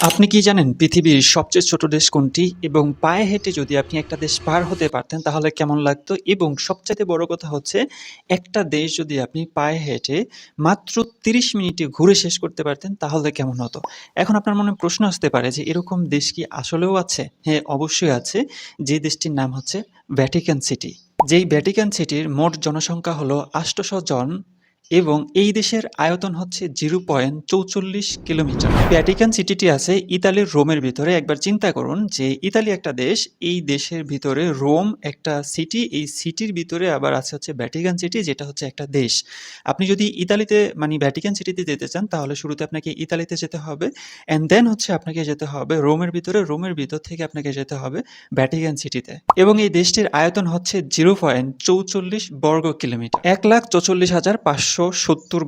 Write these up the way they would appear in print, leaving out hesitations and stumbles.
আপনি কি জানেন পৃথিবীর সবচেয়ে ছোট দেশ কোনটি? এবং পায়ে হেঁটে যদি আপনি একটা দেশ পার হতে পারতেন তাহলে কেমন লাগতো? এবং সবচাইতে বড় কথা হচ্ছে একটা দেশ যদি আপনি পায়ে হেঁটে মাত্র ৩০ মিনিটে ঘুরে শেষ করতে পারতেন তাহলে কেমন হতো? এখন আপনার মনে প্রশ্ন আসতে পারে যে এরকম দেশ কি আসলেও আছে? হ্যাঁ, অবশ্যই আছে। যে দেশটির নাম হচ্ছে ভ্যাটিকান সিটি। যেই ভ্যাটিকান সিটির মোট জনসংখ্যা হলো ৮০০ জন এবং এই দেশের আয়তন হচ্ছে 0.৪৪ কিলোমিটার। ভ্যাটিকান সিটিটি আছে ইতালির রোমের ভিতরে। একবার চিন্তা করুন যে ইতালি একটা দেশ, এই দেশের ভিতরে রোম একটা সিটি, এই সিটির ভিতরে আবার আছে হচ্ছে ভ্যাটিকান সিটি যেটা হচ্ছে একটা দেশ। আপনি যদি ইতালিতে মানে ভ্যাটিকান সিটিতে যেতে চান তাহলে শুরুতে আপনাকে ইতালিতে যেতে হবে অ্যান্ড দেন হচ্ছে আপনাকে যেতে হবে রোমের ভিতরে, রোমের ভিতর থেকে আপনাকে যেতে হবে ভ্যাটিকান সিটিতে। এবং এই দেশটির আয়তন হচ্ছে 0.44 বর্গ কিলোমিটার। ১,৪৪,৫৭০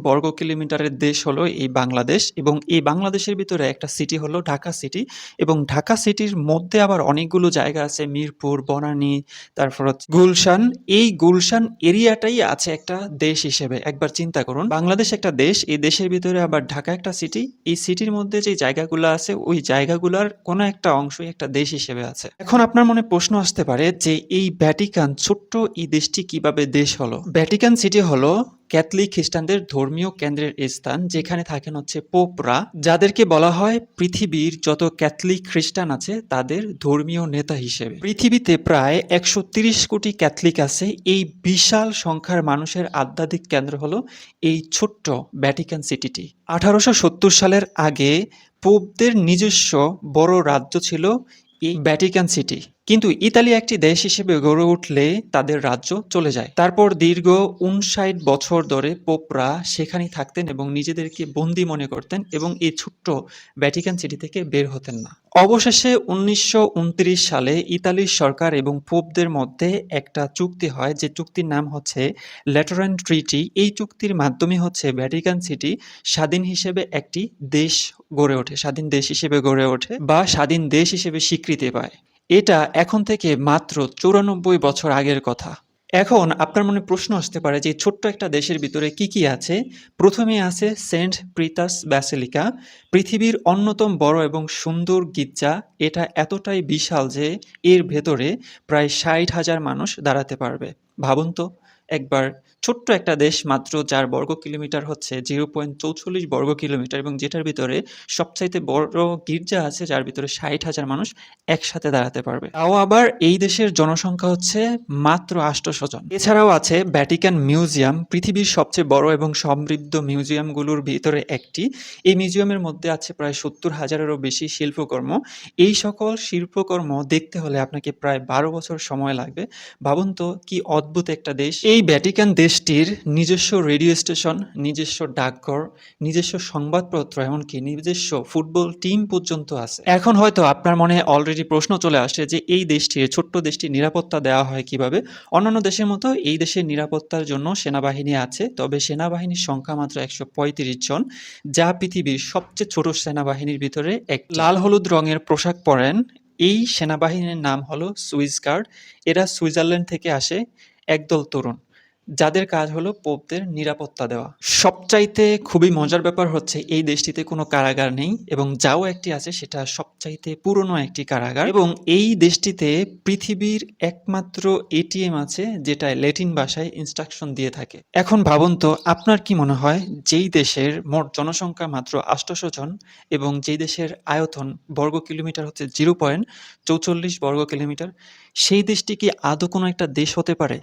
বর্গ কিলোমিটারের দেশ হলো এই বাংলাদেশ এবং এই বাংলাদেশের ভিতরে একটা সিটি হলো ঢাকা সিটি এবং ঢাকা সিটির মধ্যে আবার অনেকগুলো জায়গা আছে মিরপুর, বনানী, তারপর হচ্ছে গুলশান। এই গুলশান এরিয়াটাই আছে একটা দেশ হিসেবে। একবার চিন্তা করুন, বাংলাদেশ একটা দেশ, এই দেশের ভিতরে আবার ঢাকা একটা সিটি। এই সিটির মধ্যে যে জায়গাগুলো আছে ওই জায়গাগুলোর কোনো একটা অংশই একটা দেশ হিসেবে আছে। এখন আপনার মনে প্রশ্ন আসতে পারে যে এই ভ্যাটিকান ছোট্ট এই দেশটি কিভাবে দেশ হলো? ভ্যাটিকান সিটি হলো ক্যাথলিক খ্রিস্টানদের ধর্মীয় কেন্দ্রের স্থান, যেখানে থাকেন হচ্ছে পোপরা, যাদেরকে বলা হয় পৃথিবীর যত ক্যাথলিক খ্রিস্টান আছে তাদের ধর্মীয় নেতা হিসেবে। পৃথিবীতে প্রায় ১৩০ কোটি ক্যাথলিক আছে। এই বিশাল সংখ্যার মানুষের আধ্যাত্মিক কেন্দ্র হলো এই ছোট্ট ভ্যাটিকান সিটিটি। ১৮৭০ সালের আগে পোপদের নিজস্ব বড় রাজ্য ছিল এই ভ্যাটিকান সিটি। কিন্তু ইতালি একটি দেশ হিসেবে গড়ে উঠলে তাদের রাজ্য চলে যায়। তারপর দীর্ঘ ৫৯ বছর ধরে পোপরা সেখানেই থাকতেন এবং নিজেদেরকে বন্দী মনে করতেন এবং এই ছোট্ট ভ্যাটিকান সিটি থেকে বের হতেন না। অবশেষে ১৯২৯ সালে ইতালির সরকার এবং পোপদের মধ্যে একটা চুক্তি হয়, যে চুক্তির নাম হচ্ছে ল্যাটেরান ট্রিটি। এই চুক্তির মাধ্যমে হচ্ছে ভ্যাটিকান সিটি স্বাধীন হিসেবে একটি দেশ গড়ে ওঠে, স্বাধীন দেশ হিসেবে গড়ে ওঠে বা স্বাধীন দেশ হিসেবে স্বীকৃতি পায়। এটা এখন থেকে মাত্র ৯৪ বছর আগের কথা। এখন আপনার মনে প্রশ্ন আসতে পারে যে ছোট্ট একটা দেশের ভিতরে কি কি আছে? প্রথমে আছে সেন্ট পিটার্স ব্যাসিলিকা, পৃথিবীর অন্যতম বড় এবং সুন্দর গির্জা। এটা এতটাই বিশাল যে এর ভেতরে প্রায় ৬০,০০০ মানুষ দাঁড়াতে পারবে। ভাবুন তো একবার, ছোট্ট একটা দেশ মাত্র, যার বর্গ কিলোমিটার হচ্ছে 0.44 বর্গ কিলোমিটার এবং যেটার ভিতরে সবচাইতে বড় গির্জা আছে যার ভিতরে ৬০,০০০ মানুষ একসাথে দাঁড়াতে পারবে। তাও আবার এই দেশের জনসংখ্যা হচ্ছে মাত্র ৮০০ জন। এছাড়াও আছে ভ্যাটিকান মিউজিয়াম, পৃথিবীর সবচেয়ে বড় এবং সমৃদ্ধ মিউজিয়ামগুলোর ভিতরে একটি। এই মিউজিয়ামের মধ্যে আছে প্রায় ৭০,০০০-এরও বেশি শিল্পকর্ম। এই সকল শিল্পকর্ম দেখতে হলে আপনাকে প্রায় ১২ বছর সময় লাগবে। ভাবুন তো কি অদ্ভুত একটা দেশ। এই ভ্যাটিকান দেশটির নিজস্ব রেডিও স্টেশন, নিজস্ব ডাকঘর, নিজস্ব সংবাদপত্র, এমনকি নিজস্ব ফুটবল টিম পর্যন্ত আছে। এখন হয়তো আপনার মনে অলরেডি প্রশ্ন চলে আসে যে এই দেশটির, ছোট্ট দেশটির নিরাপত্তা দেওয়া হয় কিভাবে? অন্যান্য দেশের মতো এই দেশের নিরাপত্তার জন্য সেনাবাহিনী আছে, তবে সেনাবাহিনীর সংখ্যা মাত্র ১৩৫ জন, যা পৃথিবীর সবচেয়ে ছোট সেনাবাহিনীর ভিতরে এক। লাল হলুদ রঙের পোশাক পরেন এই সেনাবাহিনীর নাম হলো সুইস গার্ড। এরা সুইজারল্যান্ড থেকে আসে, একদল তরুণ, যাদের কাজ হলো পোপদের নিরাপত্তা দেওয়া। সবচাইতে খুবই মজার ব্যাপার হচ্ছে এই দেশটিতে কোনো কারাগার নেই এবং যাও একটি আছে সেটা সবচাইতে পুরনো একটি কারাগার এবং এই দেশটিতে পৃথিবীর একমাত্র এটিএম আছে যেটা ল্যাটিন ভাষায় ইনস্ট্রাকশন দিয়ে থাকে। এখন ভাবুন তো আপনার কি মনে হয় যেই দেশের মোট জনসংখ্যা মাত্র ৮০০ জন এবং যেই দেশের আয়তন বর্গ কিলোমিটার হচ্ছে 0.44 বর্গ কিলোমিটার, সেই দেশটি কি আদৌ কোনো একটা দেশ হতে পারে?